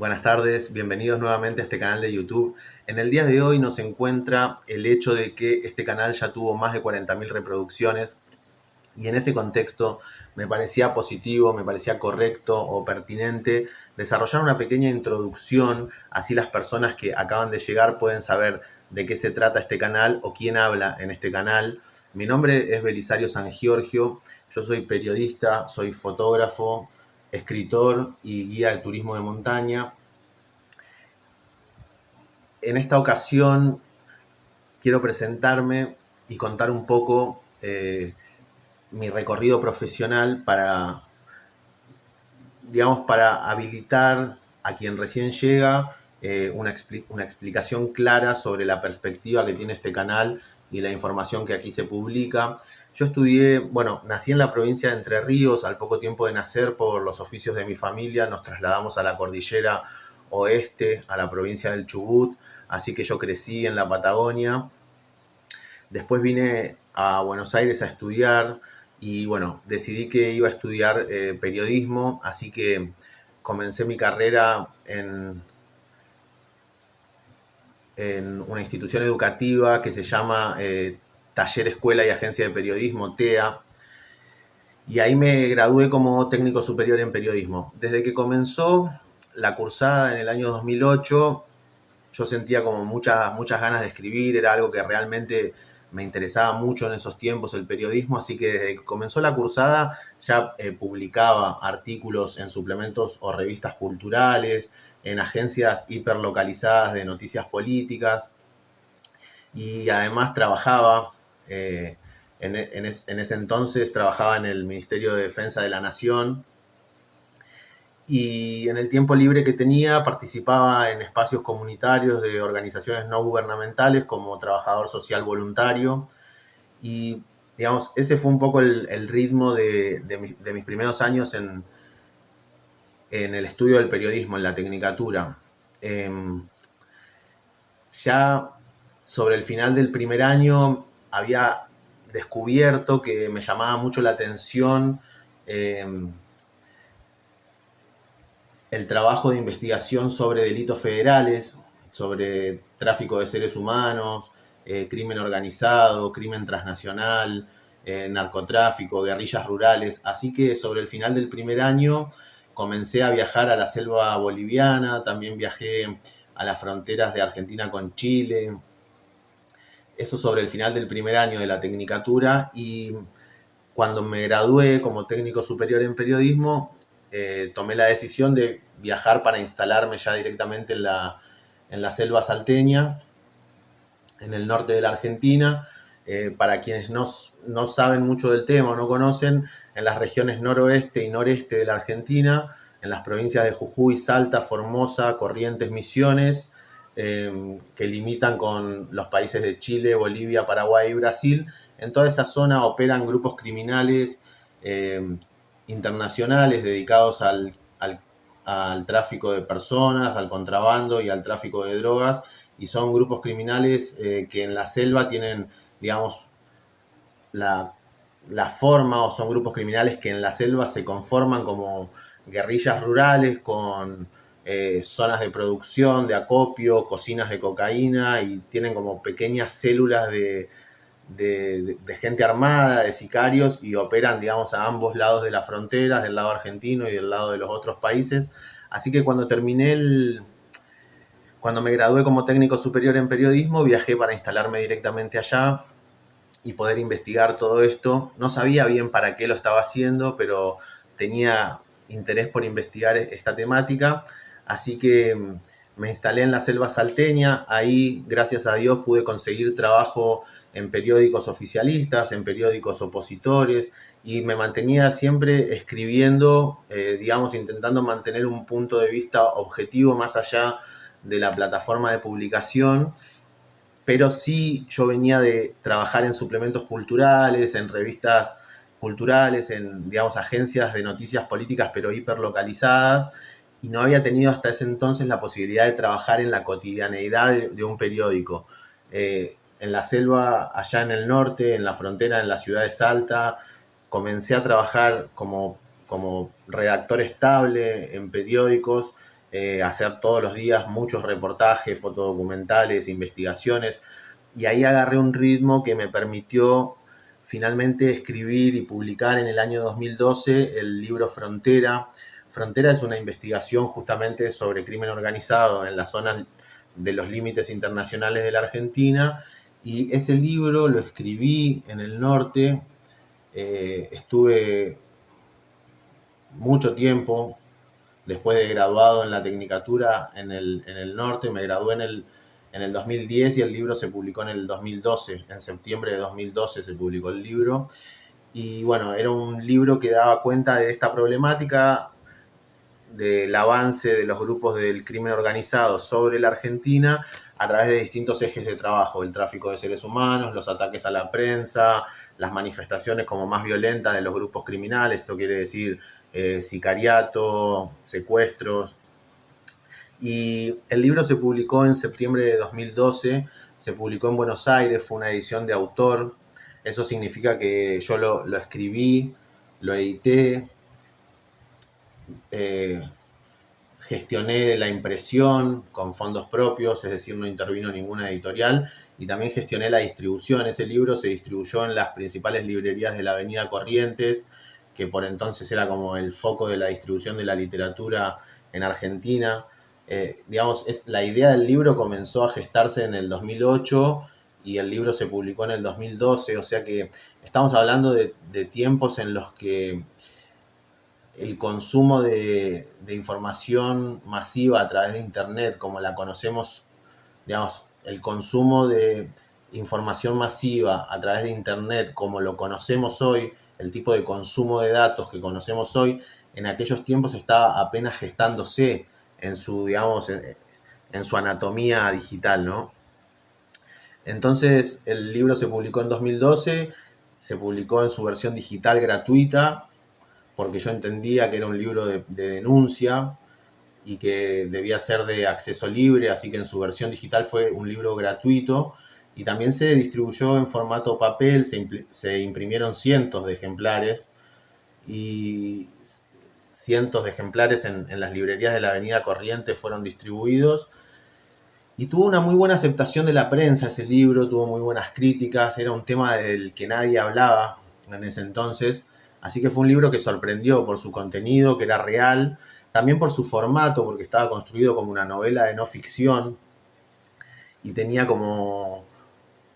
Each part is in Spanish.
Buenas tardes, bienvenidos nuevamente a este canal de YouTube. En el día de hoy nos encuentra el hecho de que este canal ya tuvo más de 40.000 reproducciones y en ese contexto me parecía positivo, me parecía correcto o pertinente desarrollar una pequeña introducción, así las personas que acaban de llegar pueden saber de qué se trata este canal o quién habla en este canal. Mi nombre es Belisario San Giorgio, yo soy periodista, soy fotógrafo, escritor y guía de turismo de montaña. En esta ocasión quiero presentarme y contar un poco mi recorrido profesional para habilitar a quien recién llega una explicación clara sobre la perspectiva que tiene este canal y la información que aquí se publica. Yo nací en la provincia de Entre Ríos. Al poco tiempo de nacer, por los oficios de mi familia, nos trasladamos a la cordillera oeste, a la provincia del Chubut, así que yo crecí en la Patagonia. Después vine a Buenos Aires a estudiar y decidí que iba a estudiar periodismo, así que comencé mi carrera en una institución educativa que se llama Taller Escuela y Agencia de Periodismo, TEA, y ahí me gradué como técnico superior en periodismo. Desde que comenzó la cursada en el año 2008, yo sentía como muchas ganas de escribir, era algo que realmente me interesaba mucho en esos tiempos, el periodismo, así que desde que comenzó la cursada ya publicaba artículos en suplementos o revistas culturales, en agencias hiperlocalizadas de noticias políticas, y además trabajaba, en ese entonces trabajaba en el Ministerio de Defensa de la Nación, y en el tiempo libre que tenía participaba en espacios comunitarios de organizaciones no gubernamentales como trabajador social voluntario. Y digamos, ese fue un poco el ritmo de mis primeros años en el estudio del periodismo, en la tecnicatura. Ya sobre el final del primer año había descubierto que me llamaba mucho la atención el trabajo de investigación sobre delitos federales, sobre tráfico de seres humanos, crimen organizado, crimen transnacional, narcotráfico, guerrillas rurales. Así que sobre el final del primer año comencé a viajar a la selva boliviana, también viajé a las fronteras de Argentina con Chile. Eso sobre el final del primer año de la tecnicatura, y cuando me gradué como técnico superior en periodismo, tomé la decisión de viajar para instalarme ya directamente en la selva salteña, en el norte de la Argentina. Para quienes no saben mucho del tema o no conocen, en las regiones noroeste y noreste de la Argentina, en las provincias de Jujuy, Salta, Formosa, Corrientes, Misiones, que limitan con los países de Chile, Bolivia, Paraguay y Brasil. En toda esa zona operan grupos criminales internacionales dedicados al tráfico de personas, al contrabando y al tráfico de drogas, y son grupos criminales que en la selva tienen, digamos, la forma, o son grupos criminales que en la selva se conforman como guerrillas rurales con zonas de producción, de acopio, cocinas de cocaína, y tienen como pequeñas células de gente armada, de sicarios, y operan, digamos, a ambos lados de las fronteras, del lado argentino y del lado de los otros países. Así que cuando me gradué como técnico superior en periodismo, viajé para instalarme directamente allá y poder investigar todo esto. No sabía bien para qué lo estaba haciendo, pero tenía interés por investigar esta temática, así que me instalé en la selva salteña. Ahí, gracias a Dios, pude conseguir trabajo en periódicos oficialistas, en periódicos opositores, y me mantenía siempre escribiendo, digamos, intentando mantener un punto de vista objetivo más allá de la plataforma de publicación. Pero sí, yo venía de trabajar en suplementos culturales, en revistas culturales, en, digamos, agencias de noticias políticas, pero hiperlocalizadas, y no había tenido hasta ese entonces la posibilidad de trabajar en la cotidianeidad de un periódico. En la selva, allá en el norte, en la frontera, en la ciudad de Salta, comencé a trabajar como redactor estable en periódicos, hacer todos los días muchos reportajes, fotodocumentales, investigaciones, y ahí agarré un ritmo que me permitió finalmente escribir y publicar en el año 2012 el libro Frontera. Frontera es una investigación justamente sobre crimen organizado en las zonas de los límites internacionales de la Argentina, y ese libro lo escribí en el norte. Estuve mucho tiempo después de graduado en la Tecnicatura en el norte. Me gradué en el 2010 y el libro se publicó en el 2012. En septiembre de 2012 se publicó el libro. Y bueno, era un libro que daba cuenta de esta problemática, del avance de los grupos del crimen organizado sobre la Argentina a través de distintos ejes de trabajo: el tráfico de seres humanos, los ataques a la prensa, las manifestaciones como más violentas de los grupos criminales. Esto quiere decir sicariato, secuestros. Y el libro se publicó en septiembre de 2012, se publicó en Buenos Aires, fue una edición de autor. Eso significa que yo lo escribí, lo edité, gestioné la impresión con fondos propios, es decir, no intervino ninguna editorial, y también gestioné la distribución. Ese libro se distribuyó en las principales librerías de la Avenida Corrientes, que por entonces era como el foco de la distribución de la literatura en Argentina. Digamos, la idea del libro comenzó a gestarse en el 2008 y el libro se publicó en el 2012, o sea que estamos hablando de tiempos en los que el consumo de información masiva a través de Internet, como la conocemos, digamos, el consumo de información masiva a través de Internet, como lo conocemos hoy, el tipo de consumo de datos que conocemos hoy, en aquellos tiempos estaba apenas gestándose en su, digamos, en su anatomía digital, ¿no? Entonces, el libro se publicó en 2012, se publicó en su versión digital gratuita, porque yo entendía que era un libro de denuncia y que debía ser de acceso libre, así que en su versión digital fue un libro gratuito, y también se distribuyó en formato papel. Se imprimieron cientos de ejemplares, y cientos de ejemplares en las librerías de la Avenida Corrientes fueron distribuidos, y tuvo una muy buena aceptación de la prensa ese libro, tuvo muy buenas críticas, era un tema del que nadie hablaba en ese entonces, así que fue un libro que sorprendió por su contenido, que era real, también por su formato, porque estaba construido como una novela de no ficción y tenía como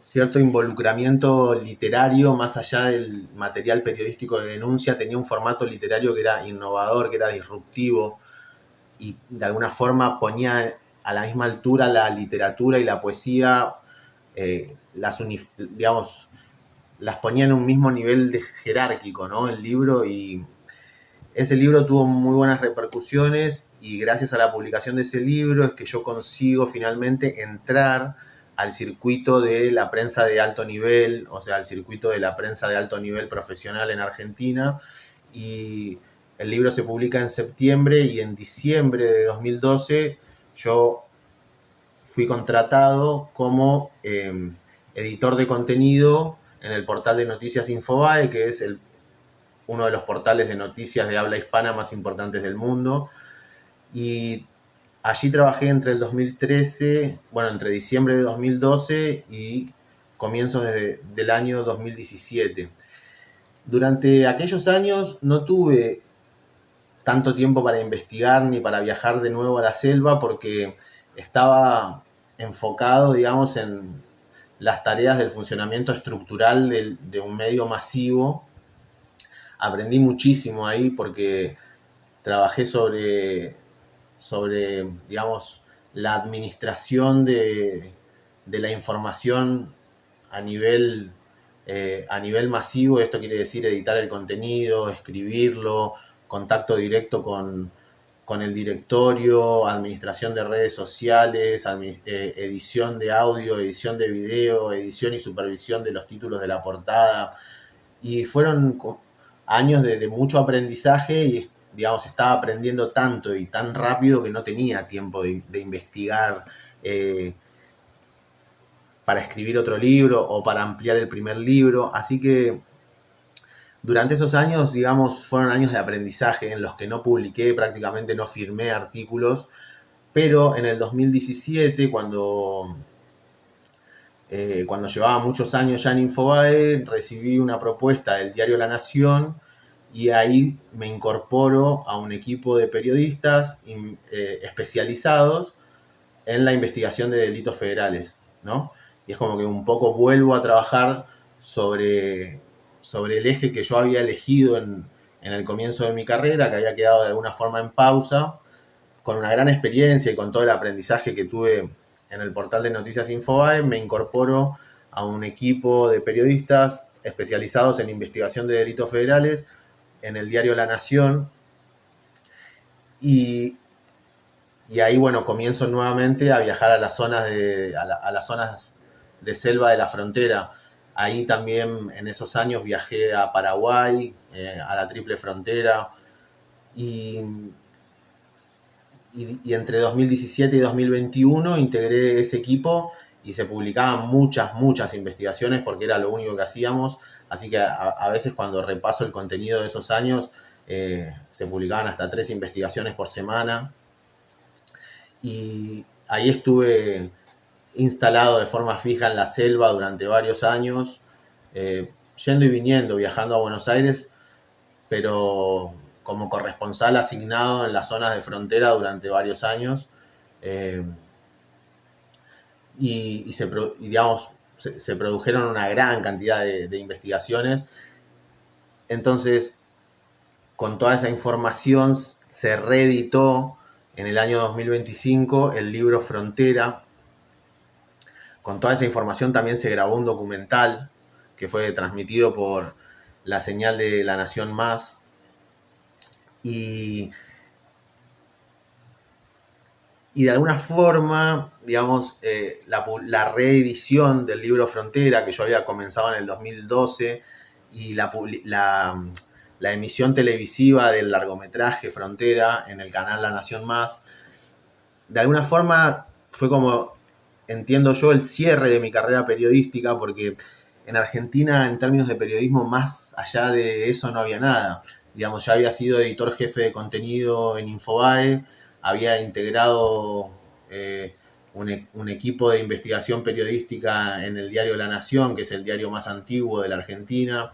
cierto involucramiento literario más allá del material periodístico de denuncia. Tenía un formato literario que era innovador, que era disruptivo, y de alguna forma ponía a la misma altura la literatura y la poesía, digamos, las ponía en un mismo nivel de jerárquico, ¿no? El libro, y ese libro tuvo muy buenas repercusiones, y gracias a la publicación de ese libro es que yo consigo finalmente entrar al circuito de la prensa de alto nivel, o sea, al circuito de la prensa de alto nivel profesional en Argentina. Y el libro se publica en septiembre, y en diciembre de 2012 yo fui contratado como editor de contenido en el portal de noticias Infobae, que es uno de los portales de noticias de habla hispana más importantes del mundo. Y allí trabajé entre el 2013, bueno, entre diciembre de 2012 y comienzos del año 2017. Durante aquellos años no tuve tanto tiempo para investigar ni para viajar de nuevo a la selva, porque estaba enfocado, digamos, en las tareas del funcionamiento estructural de un medio masivo. Aprendí muchísimo ahí porque trabajé sobre digamos, la administración de la información a nivel masivo. Esto quiere decir editar el contenido, escribirlo, contacto directo con el directorio, administración de redes sociales, edición de audio, edición de video, edición y supervisión de los títulos de la portada. Y fueron años de mucho aprendizaje, y digamos, estaba aprendiendo tanto y tan rápido que no tenía tiempo de investigar para escribir otro libro o para ampliar el primer libro. Así que durante esos años, digamos, fueron años de aprendizaje en los que no publiqué, prácticamente no firmé artículos, Pero en el 2017, cuando llevaba muchos años ya en Infobae, recibí una propuesta del diario La Nación y ahí me incorporo a un equipo de periodistas especializados en la investigación de delitos federales, ¿no? Y es como que un poco vuelvo a trabajar sobre el eje que yo había elegido en el comienzo de mi carrera, que había quedado de alguna forma en pausa, con una gran experiencia y con todo el aprendizaje que tuve en el portal de Noticias Infobae, me incorporo a un equipo de periodistas especializados en investigación de delitos federales en el diario La Nación. Y ahí, bueno, comienzo nuevamente a viajar a las zonas de selva de la frontera. Ahí también en esos años viajé a Paraguay, a la Triple Frontera, y entre 2017 y 2021 integré ese equipo y se publicaban muchas investigaciones porque era lo único que hacíamos. Así que a veces cuando repaso el contenido de esos años, se publicaban hasta 3 investigaciones por semana. Y ahí estuve instalado de forma fija en la selva durante varios años, yendo y viniendo, viajando a Buenos Aires, pero como corresponsal asignado en las zonas de frontera durante varios años. Digamos, se produjeron una gran cantidad de investigaciones. Entonces, con toda esa información se reeditó en el año 2025 el libro Frontera. Con toda esa información también se grabó un documental que fue transmitido por la señal de La Nación Más. Y de alguna forma, digamos, la reedición del libro Frontera, que yo había comenzado en el 2012, y la emisión televisiva del largometraje Frontera en el canal La Nación Más, de alguna forma fue como, entiendo yo, el cierre de mi carrera periodística, porque en Argentina, en términos de periodismo, más allá de eso no había nada. Digamos, ya había sido editor jefe de contenido en Infobae, había integrado un equipo de investigación periodística en el diario La Nación, que es el diario más antiguo de la Argentina.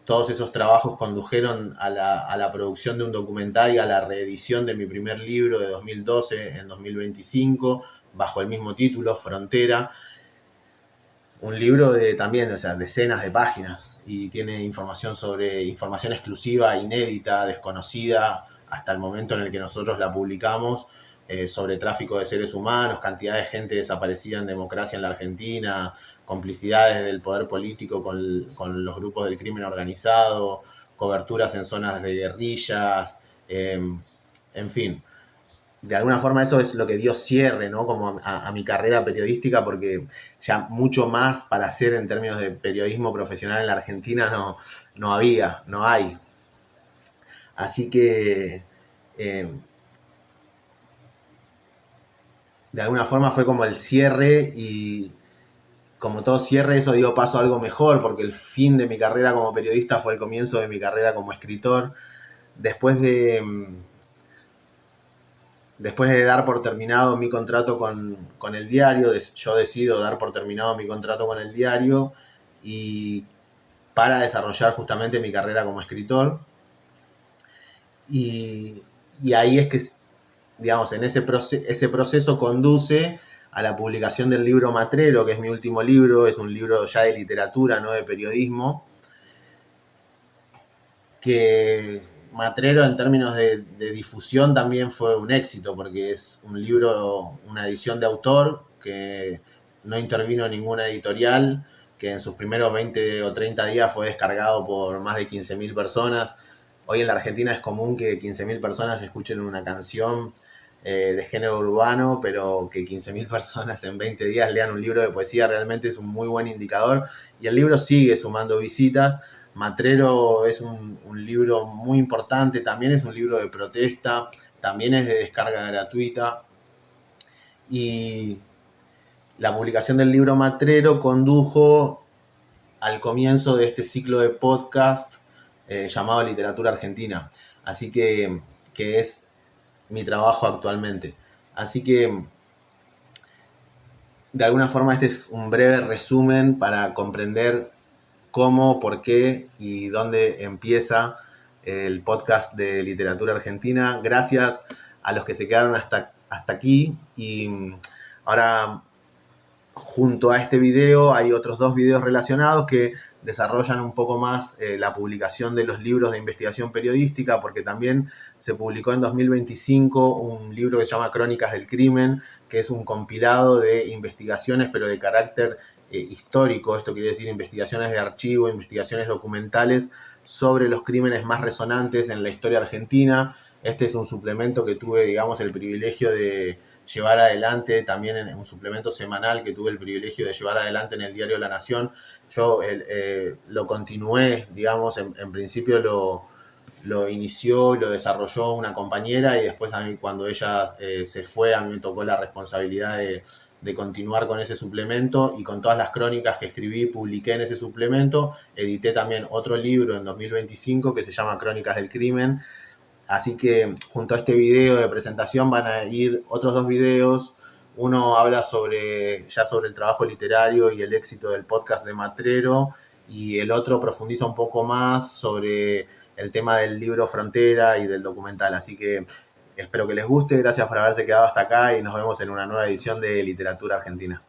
Todos esos trabajos condujeron a la producción de un documental y a la reedición de mi primer libro de 2012 en 2025, bajo el mismo título, Frontera. Un libro de también, o sea, decenas de páginas, y tiene información exclusiva, inédita, desconocida hasta el momento en el que nosotros la publicamos, sobre tráfico de seres humanos, cantidad de gente desaparecida en democracia en la Argentina, complicidades del poder político con los grupos del crimen organizado, coberturas en zonas de guerrillas, en fin. De alguna forma eso es lo que dio cierre, ¿no? Como a mi carrera periodística, porque ya mucho más para hacer en términos de periodismo profesional en la Argentina no hay. Así que de alguna forma fue como el cierre, y como todo cierre eso dio paso a algo mejor, porque el fin de mi carrera como periodista fue el comienzo de mi carrera como escritor. Después de dar por terminado mi contrato con el diario, yo decido dar por terminado mi contrato con el diario y para desarrollar justamente mi carrera como escritor. Y ahí es que, digamos, en ese proceso conduce a la publicación del libro Matrero, que es mi último libro. Es un libro ya de literatura, no de periodismo, que Matrero en términos de difusión también fue un éxito, porque es un libro, una edición de autor, que no intervino ninguna editorial, que en sus primeros 20 o 30 días fue descargado por más de 15.000 personas. Hoy en la Argentina es común que 15.000 personas escuchen una canción de género urbano, pero que 15.000 personas en 20 días lean un libro de poesía realmente es un muy buen indicador, y el libro sigue sumando visitas. Matrero es un libro muy importante, también es un libro de protesta, también es de descarga gratuita, y la publicación del libro Matrero condujo al comienzo de este ciclo de podcast llamado Literatura Argentina. Así que es mi trabajo actualmente. Así que, de alguna forma, este es un breve resumen para comprender cómo, por qué y dónde empieza el podcast de literatura argentina. Gracias a los que se quedaron hasta aquí. Y ahora, junto a este video, hay otros 2 videos relacionados que desarrollan un poco más la publicación de los libros de investigación periodística, porque también se publicó en 2025 un libro que se llama Crónicas del Crimen, que es un compilado de investigaciones, pero de carácter histórico. Esto quiere decir investigaciones de archivo, investigaciones documentales sobre los crímenes más resonantes en la historia argentina. Este es un suplemento que tuve, digamos, el privilegio de llevar adelante, también en un suplemento semanal que tuve el privilegio de llevar adelante en el diario La Nación. Yo lo continué, digamos, en principio lo inició, lo desarrolló una compañera, y después a mí, cuando ella se fue, a mí me tocó la responsabilidad de continuar con ese suplemento, y con todas las crónicas que escribí publiqué en ese suplemento. Edité también otro libro en 2025 que se llama Crónicas del Crimen. Así que junto a este video de presentación van a ir otros 2 videos. Uno habla sobre el trabajo literario y el éxito del podcast de Matrero, y el otro profundiza un poco más sobre el tema del libro Frontera y del documental. Así que espero que les guste. Gracias por haberse quedado hasta acá y nos vemos en una nueva edición de Literatura Argentina.